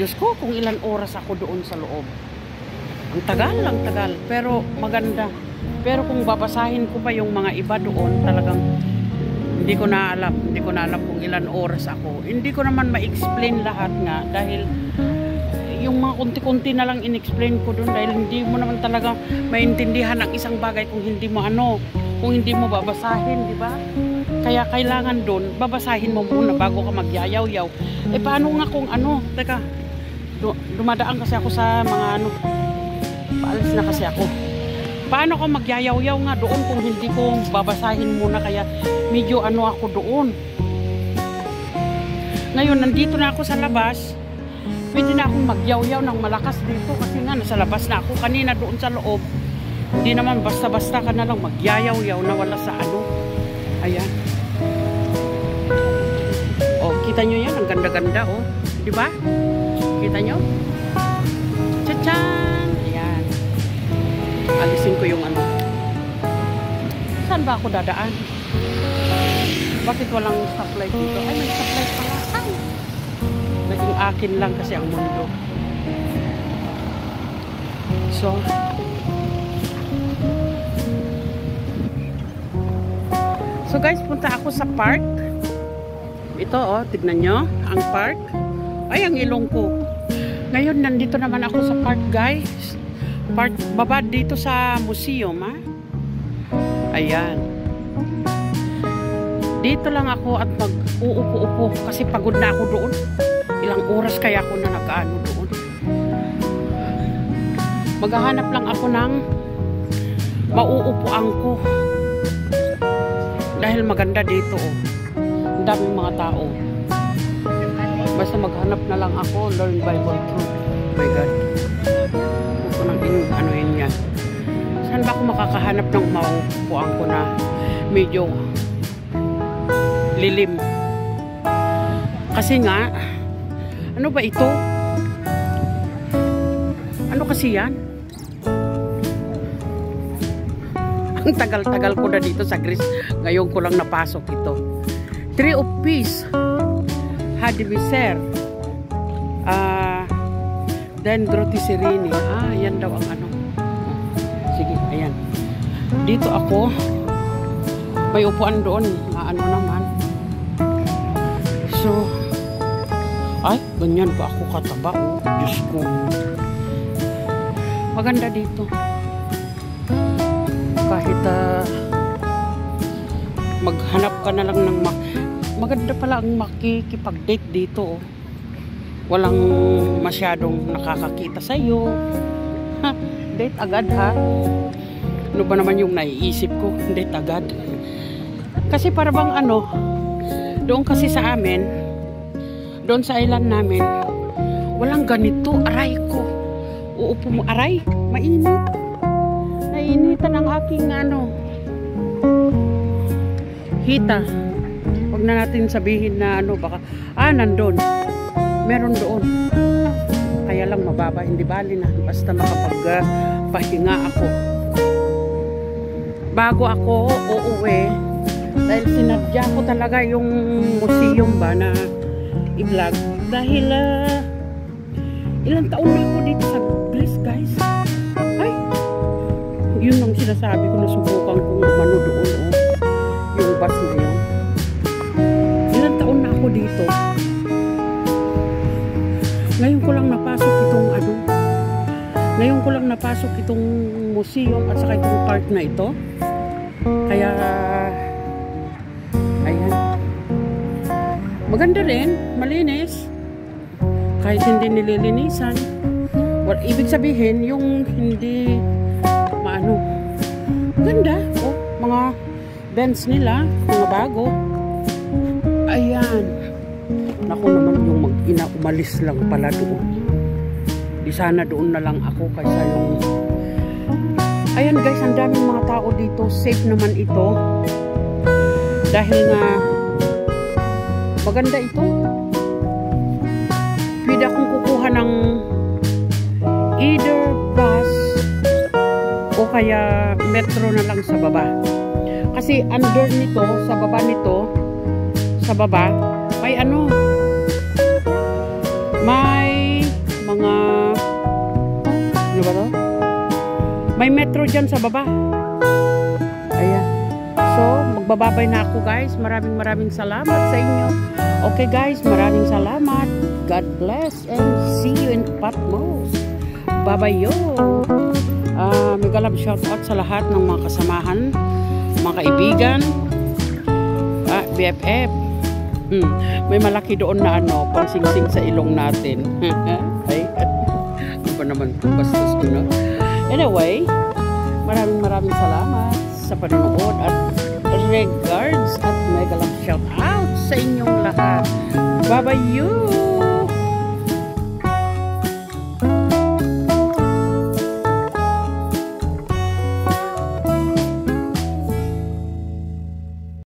Diyos ko, kung ilan oras ako doon sa loob. Ang tagal. Pero maganda. Pero kung babasahin ko pa yung mga iba doon, talagang hindi ko na alam. Hindi ko na alam kung ilan oras ako. Hindi ko naman ma-explain lahat nga dahil yung mga kunti-kunti na lang in-explain ko doon dahil hindi mo naman talaga maintindihan ang isang bagay kung hindi mo kung hindi mo babasahin, di ba? Kaya kailangan doon, babasahin mo muna bago ka magyayaw-yaw. Paano nga kung teka, dumadaan kasi ako sa mga paalis na kasi ako. Paano ko magyayaw-yaw nga doon kung hindi ko babasahin muna, kaya medyo ako doon. Ngayon, nandito na ako sa labas. Pwede na akong magyaw-yaw ng malakas dito kasi nga nasa labas na ako. Kanina doon sa loob, hindi naman basta-basta ka na lang magyayaw-yaw na wala sa Ayan. Oh, kita nyo yan? Ang ganda-ganda, oh. Diba? Kita nyo? Tcha-chan! Ayan. Alisin ko yung Saan ba ako dadaan? Bakit walang stoplight dito? Ay, may stoplight pala. Ay! Naging akin lang kasi ang mundo. So guys, punta ako sa park. Ito, tignan nyo. Ang park. Ay, ang ilong ko. Ngayon, nandito naman ako sa park, guys. Park, baba dito sa museum, ha? Ayan. Dito lang ako at mag-uupo-upo kasi pagod na ako doon. Ilang oras kaya ako na nag-ano doon. Maghahanap lang ako ng mauupuan ko. Dahil maganda dito, oh. Ang daming mga tao. Basta maghanap na lang ako, learn Bible truth. Oh my God. Huwag ko nang anuin yan. Saan ba ako makakahanap ng mauupuan ko na medyo lilim? Kasi nga, ano ba ito? Ano kasi yan? Ang tagal-tagal ko na dito sa Greece. Ngayon ko lang napasok ito. Tree of Peace. Hadiviser. Dendroti Serini. Yan daw ang Sige, ayan. Dito ako. May upuan doon. Naman. So, ay, ganyan ba ako kataba? Oh, Diyos ko. Maganda dito. Kahit maghanap ka na lang ng maganda pala ang makikipag-date dito. Oh. Walang masyadong nakakakita sa iyo. Date agad, ha? Ano ba naman yung naiisip ko? Date agad. Kasi para bang doon kasi sa amin, doon sa island namin, walang ganito. Aray ko. Uupo mo, aray. Mainit. Nainitan ang aking hita. Huwag na natin sabihin na baka nandun. Meron doon. Kaya lang mababa, hindi bali na. Basta makapagpahinga ako. Bago ako uuwi, dahil sinadya ko talaga yung museum ba na i-vlog. Dahil ilang taon na ako dito sa Greece, guys. Ay! Yun ang sinasabi ko, nasubukan kong umano doon, yung bus na yun. Ilang taon na ako dito. Ngayon ko lang napasok itong museum at saka itong park na ito. Kaya ayan. Maganda rin, malinis. Kahit hindi nililinisan. Ibig sabihin, yung hindi ganda. Oh, mga bench nila, mga bago. Ayan. Naku naman yung umalis lang pala doon. Di sana doon na lang ako kaysa yung... Ayan guys, ang daming mga tao dito. Safe naman ito. Dahil nga maganda ito. Pwede akong kukuha ng either bus o kaya metro na lang sa baba. Kasi under nito, sa baba nito, may may May metro dyan sa baba. Ayan. So, magbababay na ako guys. Maraming salamat sa inyo. Okay guys, maraming salamat. God bless and see you in Patmos. Bye-bye yo. Mega love shout out sa lahat ng mga kasamahan, mga kaibigan, BFF. May malaki doon na ano, pang singsing sa ilong natin. Ay, ano ba naman kung bastos ko na? Anyway, maraming salamat sa panonood at regards at mega love shout out sa inyong lahat. Bye-bye you!